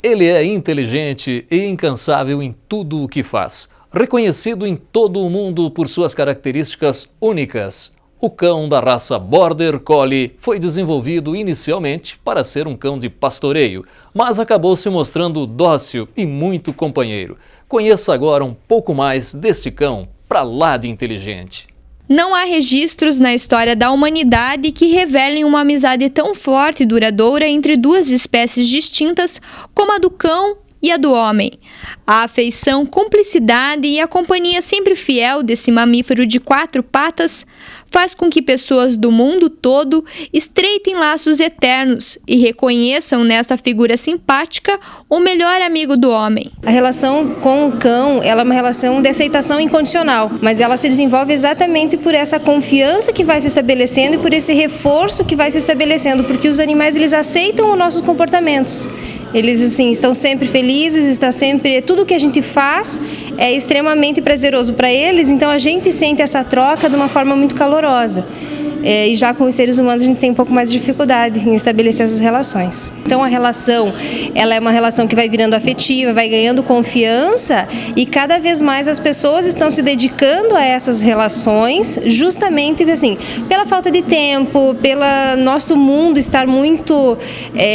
Ele é inteligente e incansável em tudo o que faz, reconhecido em todo o mundo por suas características únicas. O cão da raça Border Collie foi desenvolvido inicialmente para ser um cão de pastoreio, mas acabou se mostrando dócil e muito companheiro. Conheça agora um pouco mais deste cão pra lá de inteligente. Não há registros na história da humanidade que revelem uma amizade tão forte e duradoura entre duas espécies distintas como a do cão e a do homem. A afeição, cumplicidade e a companhia sempre fiel desse mamífero de 4 patas faz com que pessoas do mundo todo estreitem laços eternos e reconheçam nesta figura simpática o melhor amigo do homem. A relação com o cão, ela é uma relação de aceitação incondicional, mas ela se desenvolve exatamente por essa confiança que vai se estabelecendo e por esse reforço que vai se estabelecendo, porque os animais eles aceitam os nossos comportamentos. Eles assim estão sempre felizes, está sempre tudo que a gente faz é extremamente prazeroso para eles, então a gente sente essa troca de uma forma muito calorosa. E já com os seres humanos a gente tem um pouco mais de dificuldade em estabelecer essas relações. Então a relação, ela é uma relação que vai virando afetiva, vai ganhando confiança e cada vez mais as pessoas estão se dedicando a essas relações justamente assim, pela falta de tempo, pelo nosso mundo estar muito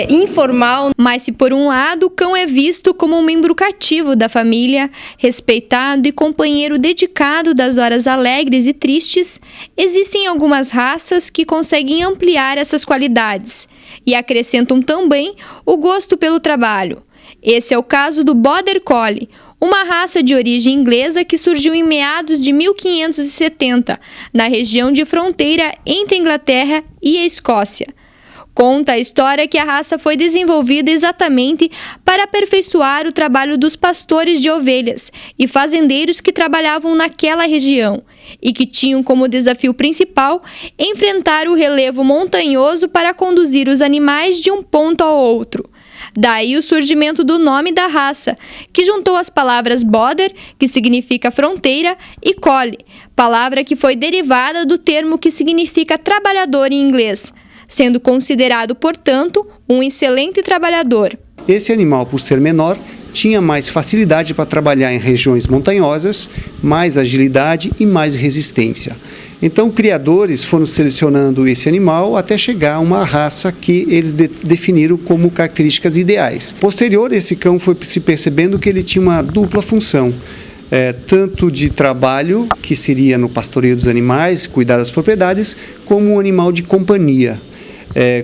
informal. Mas se por um lado o cão é visto como um membro cativo da família, respeitado e companheiro dedicado das horas alegres e tristes, existem algumas raças que conseguem ampliar essas qualidades e acrescentam também o gosto pelo trabalho. Esse é o caso do Border Collie, uma raça de origem inglesa que surgiu em meados de 1570, na região de fronteira entre a Inglaterra e a Escócia. Conta a história que a raça foi desenvolvida exatamente para aperfeiçoar o trabalho dos pastores de ovelhas e fazendeiros que trabalhavam naquela região e que tinham como desafio principal enfrentar o relevo montanhoso para conduzir os animais de um ponto ao outro. Daí o surgimento do nome da raça, que juntou as palavras border, que significa fronteira, e collie, palavra que foi derivada do termo que significa trabalhador em inglês, sendo considerado, portanto, um excelente trabalhador. Esse animal, por ser menor, tinha mais facilidade para trabalhar em regiões montanhosas, mais agilidade e mais resistência. Então, criadores foram selecionando esse animal até chegar a uma raça que eles definiram como características ideais. Posterior, esse cão foi se percebendo que ele tinha uma dupla função. Tanto de trabalho, que seria no pastoreio dos animais, cuidar das propriedades, como um animal de companhia.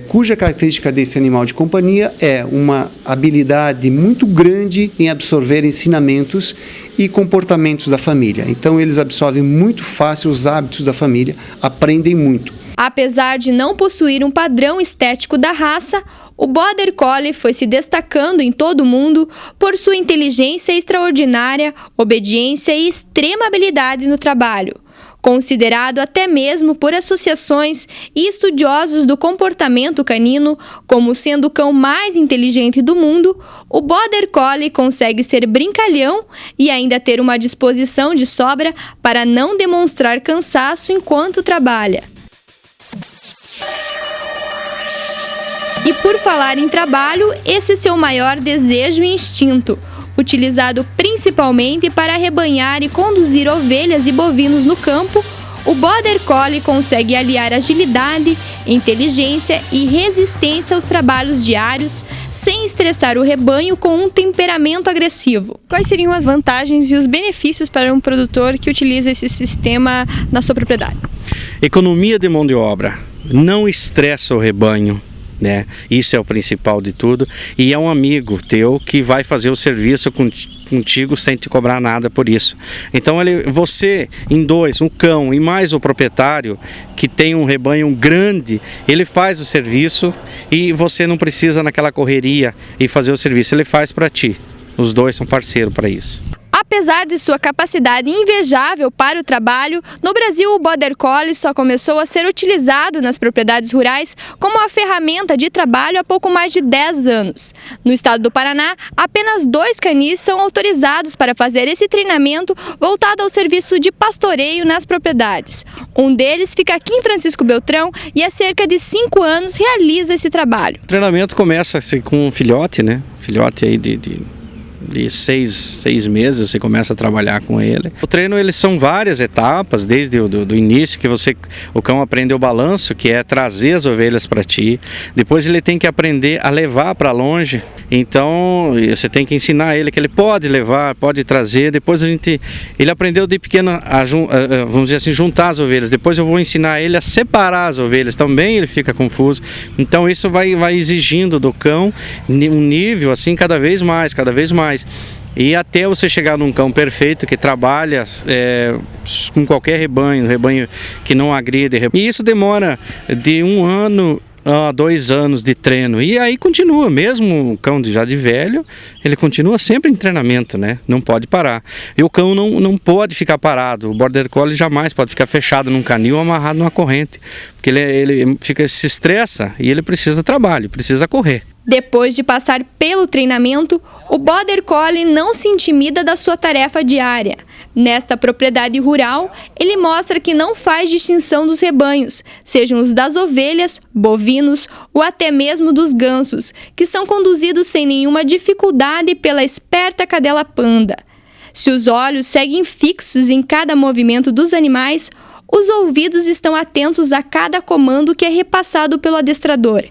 Cuja característica desse animal de companhia é uma habilidade muito grande em absorver ensinamentos e comportamentos da família. Então, eles absorvem muito fácil os hábitos da família, aprendem muito. Apesar de não possuir um padrão estético da raça, o Border Collie foi se destacando em todo o mundo por sua inteligência extraordinária, obediência e extrema habilidade no trabalho. Considerado até mesmo por associações e estudiosos do comportamento canino como sendo o cão mais inteligente do mundo, o Border Collie consegue ser brincalhão e ainda ter uma disposição de sobra para não demonstrar cansaço enquanto trabalha. E por falar em trabalho, esse é seu maior desejo e instinto, utilizado principalmente para arrebanhar e conduzir ovelhas e bovinos no campo. O Border Collie consegue aliar agilidade, inteligência e resistência aos trabalhos diários, sem estressar o rebanho com um temperamento agressivo. Quais seriam as vantagens e os benefícios para um produtor que utiliza esse sistema na sua propriedade? Economia de mão de obra, não estressa o rebanho. Isso é o principal de tudo, e é um amigo teu que vai fazer o serviço contigo sem te cobrar nada por isso. Então você em dois, um cão e mais o proprietário que tem um rebanho grande, ele faz o serviço e você não precisa naquela correria e fazer o serviço, ele faz para ti. Os dois são parceiros para isso. A Apesar de sua capacidade invejável para o trabalho, no Brasil o Border Collie só começou a ser utilizado nas propriedades rurais como uma ferramenta de trabalho há pouco mais de 10 anos. No estado do Paraná, apenas 2 canis são autorizados para fazer esse treinamento voltado ao serviço de pastoreio nas propriedades. Um deles fica aqui em Francisco Beltrão e há cerca de 5 anos realiza esse trabalho. O treinamento começa assim, com um filhote, né? Filhote aí de 6 meses você começa a trabalhar com ele. O treino, eles são várias etapas, desde do início que o cão aprende o balanço, que é trazer as ovelhas para ti. Depois ele tem que aprender a levar para longe. Então você tem que ensinar ele que ele pode levar, pode trazer. Depois ele aprendeu de pequeno vamos dizer assim, juntar as ovelhas. Depois eu vou ensinar ele a separar as ovelhas. Também ele fica confuso. Então isso vai exigindo do cão um nível assim cada vez mais. E até você chegar num cão perfeito que trabalha com qualquer rebanho que não agride. E isso demora de 1 ano a 2 anos de treino. E aí continua, mesmo o cão já de velho, ele continua sempre em treinamento, né? Não pode parar. E o cão não pode ficar parado. O Border Collie jamais pode ficar fechado num canil ou amarrado numa corrente. Porque ele se estressa e ele precisa de trabalho, precisa correr. Depois de passar pelo treinamento, o Border Collie não se intimida da sua tarefa diária. Nesta propriedade rural, ele mostra que não faz distinção dos rebanhos, sejam os das ovelhas, bovinos ou até mesmo dos gansos, que são conduzidos sem nenhuma dificuldade pela esperta cadela panda. Se os olhos seguem fixos em cada movimento dos animais, os ouvidos estão atentos a cada comando que é repassado pelo adestrador.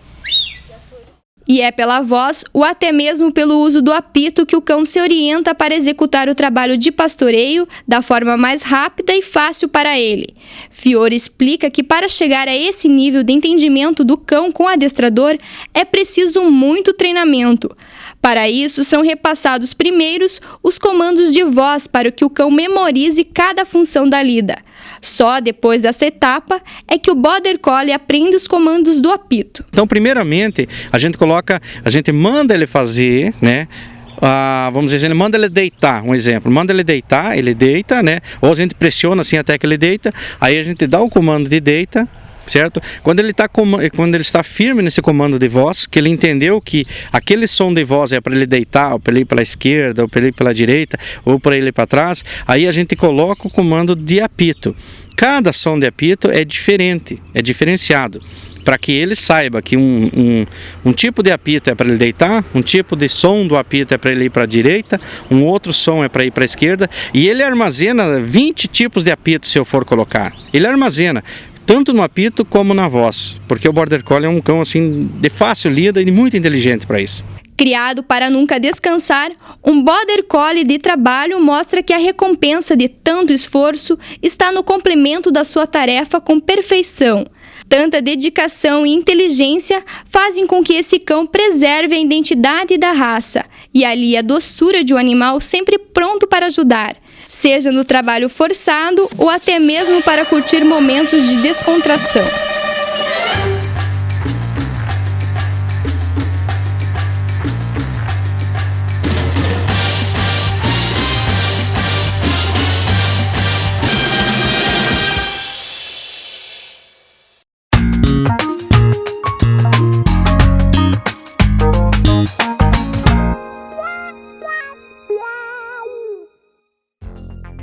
E é pela voz ou até mesmo pelo uso do apito que o cão se orienta para executar o trabalho de pastoreio da forma mais rápida e fácil para ele. Fiore explica que para chegar a esse nível de entendimento do cão com o adestrador é preciso muito treinamento. Para isso, são repassados primeiros os comandos de voz para que o cão memorize cada função da lida. Só depois dessa etapa é que o Border Collie aprende os comandos do apito. Então, primeiramente, a gente manda ele fazer, né? Vamos dizer, ele manda ele deitar, um exemplo, manda ele deitar, ele deita, né? Ou a gente pressiona assim até que ele deita, aí a gente dá o comando de deita, certo? Quando ele está firme nesse comando de voz, que ele entendeu que aquele som de voz é para ele deitar, ou para ele ir para a esquerda, ou para ele ir pela direita, ou para ele ir para trás, aí a gente coloca o comando de apito. Cada som de apito é diferente, é diferenciado, para que ele saiba que um tipo de apito é para ele deitar, um tipo de som do apito é para ele ir para a direita, um outro som é para ir para a esquerda, e ele armazena 20 tipos de apito se eu for colocar. Ele armazena tanto no apito como na voz, porque o Border Collie é um cão assim de fácil lida e muito inteligente para isso. Criado para nunca descansar, um Border Collie de trabalho mostra que a recompensa de tanto esforço está no complemento da sua tarefa com perfeição. Tanta dedicação e inteligência fazem com que esse cão preserve a identidade da raça e alie a doçura de um animal sempre pronto para ajudar, seja no trabalho forçado ou até mesmo para curtir momentos de descontração.